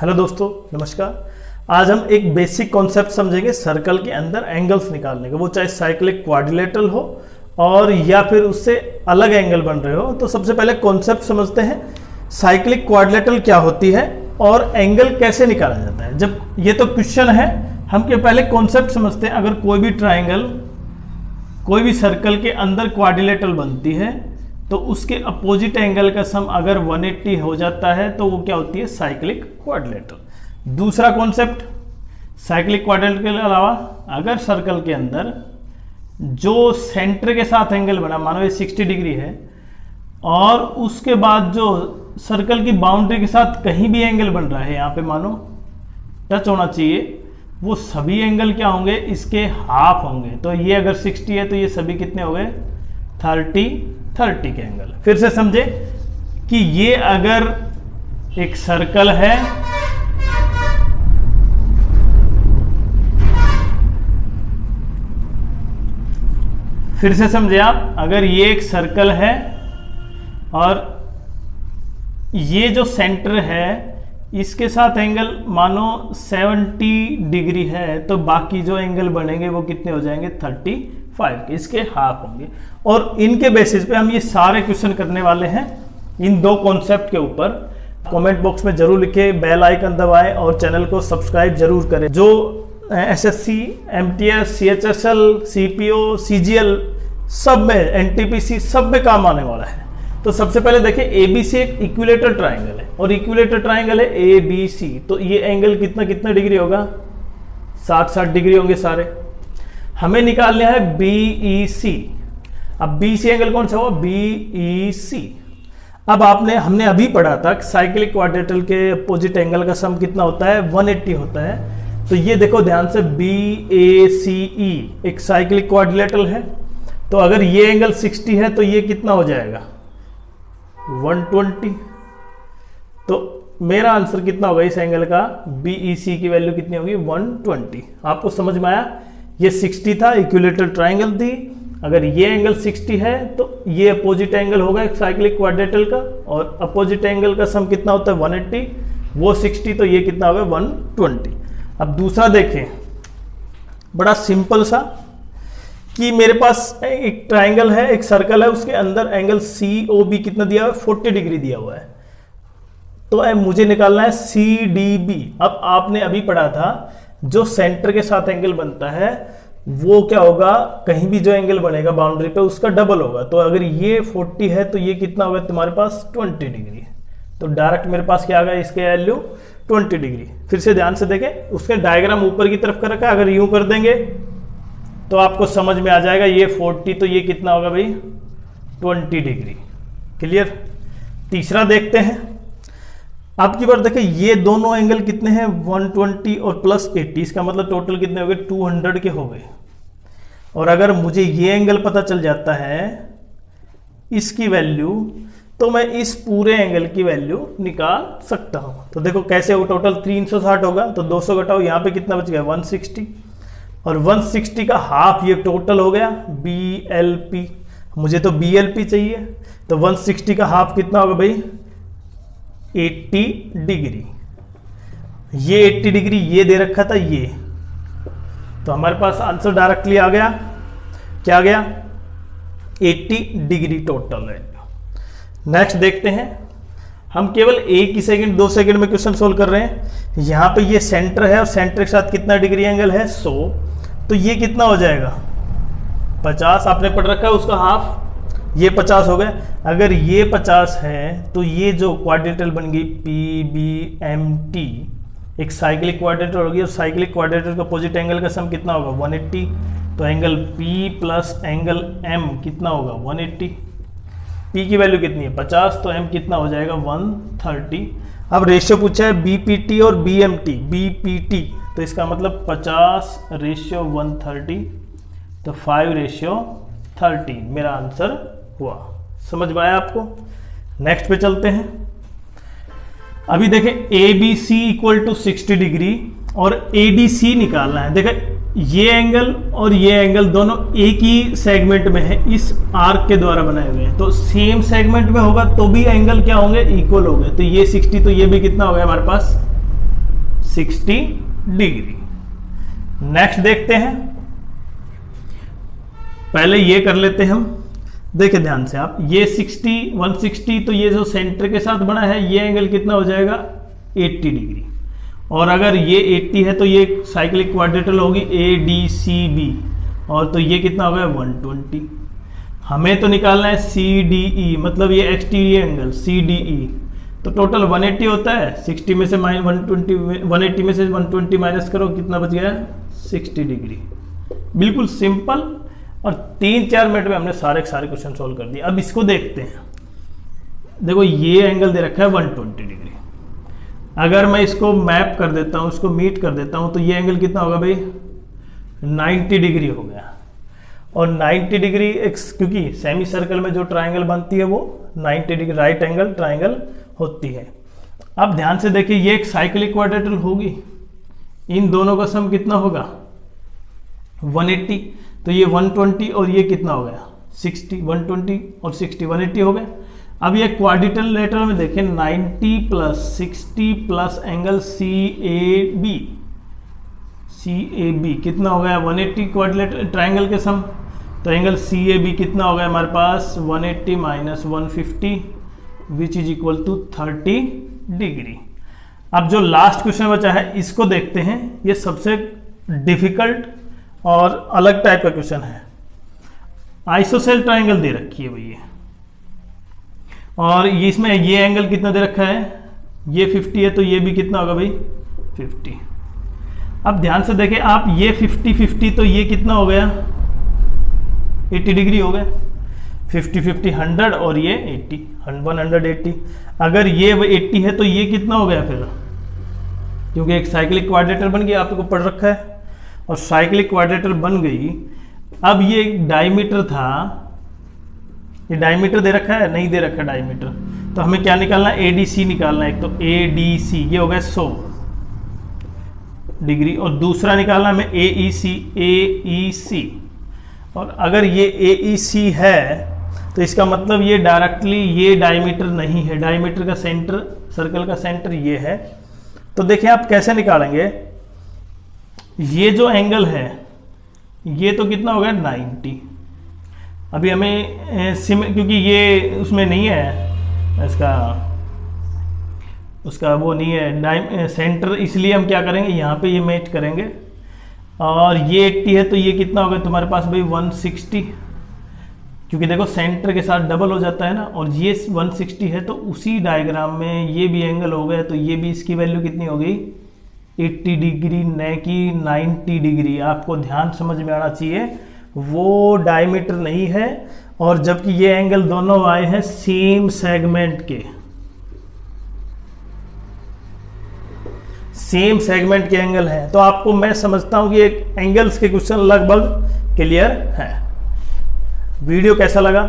Hello दोस्तों, नमस्कार। आज हम एक बेसिक कॉन्सेप्ट समझेंगे सर्कल के अंदर एंगल्स निकालने का, वो चाहे साइक्लिक क्वाड्रिलेटरल हो और या फिर उससे अलग एंगल बन रहे हो। तो सबसे पहले कॉन्सेप्ट समझते हैं, साइक्लिक क्वाड्रिलेटरल क्या होती है और एंगल कैसे निकाला जाता है। जब ये तो क्वेश्चन है, हम के पहले कॉन्सेप्ट समझते हैं। अगर कोई भी ट्राइंगल, कोई भी सर्कल के अंदर क्वाड्रिलेटरल बनती है तो उसके अपोजिट एंगल का सम अगर 180 हो जाता है तो वो क्या होती है, साइक्लिक क्वाड्रिलेटरल। दूसरा कॉन्सेप्ट, साइक्लिक क्वाड्रिलेटरल के अलावा अगर सर्कल के अंदर जो सेंटर के साथ एंगल बना, मानो ये 60 डिग्री है, और उसके बाद जो सर्कल की बाउंड्री के साथ कहीं भी एंगल बन रहा है, यहाँ पे मानो टच होना चाहिए, वो सभी एंगल क्या होंगे, इसके हाफ होंगे। तो ये अगर 60 है तो ये सभी कितने हो गए, 30 के एंगल। फिर से समझे कि ये अगर एक सर्कल है, फिर से समझे आप, अगर ये एक सर्कल है और ये जो सेंटर है इसके साथ एंगल मानो 70 डिग्री है, तो बाकी जो एंगल बनेंगे वो कितने हो जाएंगे, 35 के, इसके हाफ होंगे। और इनके बेसिस पे हम ये सारे क्वेश्चन करने वाले हैं इन दो कॉन्सेप्ट के ऊपर। कमेंट बॉक्स में जरूर लिखे, बेल आइकन दबाएं और चैनल को सब्सक्राइब जरूर करें। जो SSC, MTS, CHSL, CPO, CGL सब में, एनटीपीसी सब में काम आने वाला है। तो सबसे पहले देखें, एबीसी एक इक्विलेटर ट्राइंगल है और इक्विलेटर ट्राइंगल है एबीसी। तो ये एंगल कितना कितना डिग्री होगा, 60 डिग्री होंगे सारे। हमें निकालना है बीईसी। अब बीसी एंगल कौन सा हुआ, बीईसी। अब हमने अभी पढ़ा था कि साइक्लिक क्वाड्रिलेटरल के अपोजिट एंगल का सम कितना होता है, 180 होता है। तो ये देखो ध्यान से, बीएसीई एक साइक्लिक क्वाड्रिलेटरल है। तो अगर ये एंगल 60 है तो ये कितना हो जाएगा, 120। तो मेरा आंसर कितना होगा इस एंगल का, बीईसी की वैल्यू कितनी होगी, 120। आपको समझ में आया, ये 60 था, इक्विलेटरल ट्राइंगल थी। अगर ये एंगल 60 है तो ये अपोजिट एंगल होगा एक साइक्लिक क्वाड्रिलेटरल का, और अपोजिट एंगल का सम कितना होता है, 180, वो 60, तो ये कितना होगा, 120। अब दूसरा देखें, बड़ा सिंपल सा, कि मेरे पास एक ट्राइंगल है, एक सर्कल है, उसके अंदर एंगल सीओबी कितना दिया हुआ है, 40 डिग्री दिया हुआ है। तो मुझे निकालना है सीडीबी। अब आपने अभी पढ़ा था, जो सेंटर के साथ एंगल बनता है वो क्या होगा, कहीं भी जो एंगल बनेगा बाउंड्री पे उसका डबल होगा। तो अगर ये 40 है तो ये कितना होगा तुम्हारे पास, 20 डिग्री। तो डायरेक्ट मेरे पास क्या आ गया, इसके वैल्यू 20 डिग्री। फिर से ध्यान से देखें, उसके डायग्राम ऊपर की तरफ कर रखा है, अगर यूं कर देंगे तो आपको समझ में आ जाएगा, ये 40 तो ये कितना होगा भाई, 20 डिग्री। क्लियर। तीसरा देखते हैं, आपकी बार देखें, ये दोनों एंगल कितने हैं, 120 और प्लस 80, इसका मतलब टोटल कितने हो गए, 200 के हो गए। और अगर मुझे ये एंगल पता चल जाता है, इसकी वैल्यू, तो मैं इस पूरे एंगल की वैल्यू निकाल सकता हूं। तो देखो कैसे हो, टोटल 360 होगा, तो 200 घटाओ, यहाँ पे कितना बच गया, 160, और 160 का हाफ ये टोटल हो गया BLP। मुझे तो BLP चाहिए, तो 160 का हाफ कितना होगा भाई, 80 डिग्री। ये 80 डिग्री ये दे रखा था ये, तो हमारे पास आंसर डायरेक्टली आ गया, क्या आ गया, 80 डिग्री टोटल है। नेक्स्ट देखते हैं, हम केवल 1 सेकंड 2 सेकंड में क्वेश्चन सोल्व कर रहे हैं। यहां पे ये सेंटर है और सेंटर के साथ कितना डिग्री एंगल है, 100। तो ये कितना हो जाएगा, 50। आपने पढ़ रखा है उसका हाफ, ये 50 हो गया। अगर ये 50 है तो ये जो क्वाड्रिलेटरल बन गई PBMT, एक साइक्लिक क्वाड्रिलेटरल होगी, और साइक्लिक क्वाड्रिलेटरल का अपोजिट एंगल का सम कितना होगा, 180। तो angle P plus angle M कितना होगा, 180। P की वैल्यू कितनी है, 50, तो M कितना हो जाएगा, 130। अब रेशियो पूछा है BPT और BMT, BPT, तो इसका मतलब 50:130, तो 5:30 मेरा आंसर हुआ। समझ में आया आपको। नेक्स्ट पे चलते हैं। अभी देखें, ABC = 60 डिग्री और ADC निकालना है। देखें, ये एंगल और ये एंगल दोनों एक ही सेगमेंट में है, इस आर्क के द्वारा बनाए हुए हैं, तो सेम सेगमेंट में होगा तो भी एंगल क्या होंगे, इक्वल हो गए। तो ये 60, तो ये भी कितना हो गया हमारे पास 60 डिग्री। नेक्स्ट देखते हैं, पहले ये कर लेते हैं हम। देखिए ध्यान से आप, ये 60 160, तो ये जो सेंटर के साथ बना है ये एंगल कितना हो जाएगा 80 डिग्री। और अगर ये 80 है तो ये साइक्लिक क्वाड्रेटल होगी ADCB, और तो ये कितना हो गया 120। हमें तो निकालना है CDE, मतलब ये एक्सटीरियर एंगल CDE, तो टोटल 180 होता है। 60 में से 180 में से 120 माइनस करो, कितना बच गया 60 डिग्री। बिल्कुल सिंपल, और 3-4 मिनट में हमने सारे क्वेश्चन सोल्व कर दिए। अब इसको देखते हैं। देखो ये एंगल दे रखा है 120 डिग्री, अगर मैं इसको मैप कर देता हूँ, इसको मीट कर देता हूँ, तो ये एंगल कितना होगा भाई 90 डिग्री हो गया। और 90 डिग्री क्योंकि सेमी सर्कल में जो ट्राइंगल बनती है वो 90 डिग्री राइट एंगल ट्राइंगल होती है। अब ध्यान से देखिए, ये एक साइक्लिक क्वाड्रेटल होगी, इन दोनों का सम कितना होगा 180, तो ये 120 और ये कितना हो गया 60, 120 और 60 180 हो गया। अब ये क्वाड्रिलेटरल में देखें 90 प्लस 60 प्लस एंगल CAB कितना हो गया 180 क्वाड्रिलेटरल ट्राइंगल के सम, तो एंगल CAB कितना हो गया हमारे पास 180 minus 150 which is equal to 30 degree. अब जो लास्ट क्वेश्चन बचा है इसको देखते हैं। ये सबसे डिफिकल्ट और अलग टाइप का क्वेश्चन है। आइसोसेल ट्राइंगल दे रखी है भैया, और इसमें ये एंगल कितना दे रखा है, ये 50 है, तो ये भी कितना होगा भाई 50। अब ध्यान से देखें आप, ये 50 तो ये कितना हो गया 80 डिग्री हो गया। 50 100 और ये 80 180। अगर ये 80 है तो ये कितना हो गया फिर, क्योंकि एक साइक्लिक क्वाड्रेटर बन गया, आपको पढ़ रखा है, और साइक्लिक क्वाड्रेटर बन गई। अब ये डायमीटर था, ये डायमीटर दे रखा है, नहीं दे रखा डायमीटर, तो हमें क्या निकालना है ADC निकालना है। एक तो ADC ये हो गया 100 डिग्री, और दूसरा निकालना हमें AEC। और अगर ये AEC है तो इसका मतलब ये डायरेक्टली ये डायमीटर नहीं है, डायमीटर का सेंटर, सर्कल का सेंटर ये है। तो देखिए आप कैसे निकालेंगे, ये जो एंगल है ये तो कितना हो गया 90। अभी हमें क्योंकि ये उसमें नहीं है उसका वो नहीं है सेंटर, इसलिए हम क्या करेंगे यहाँ पे ये मैच करेंगे। और ये 80 है तो ये कितना होगा तुम्हारे पास भाई 160, क्योंकि देखो सेंटर के साथ डबल हो जाता है ना, और ये 160 है तो उसी डायग्राम में ये भी एंगल हो गया, तो ये भी इसकी वैल्यू कितनी हो गई 80 डिग्री, न कि 90 डिग्री। आपको ध्यान समझ में आना चाहिए, वो डायमीटर नहीं है, और जबकि ये एंगल दोनों आए हैं सेम सेगमेंट के, सेम सेगमेंट के एंगल हैं। तो आपको मैं समझता हूं कि एक एंगल्स के क्वेश्चन लगभग क्लियर है। वीडियो कैसा लगा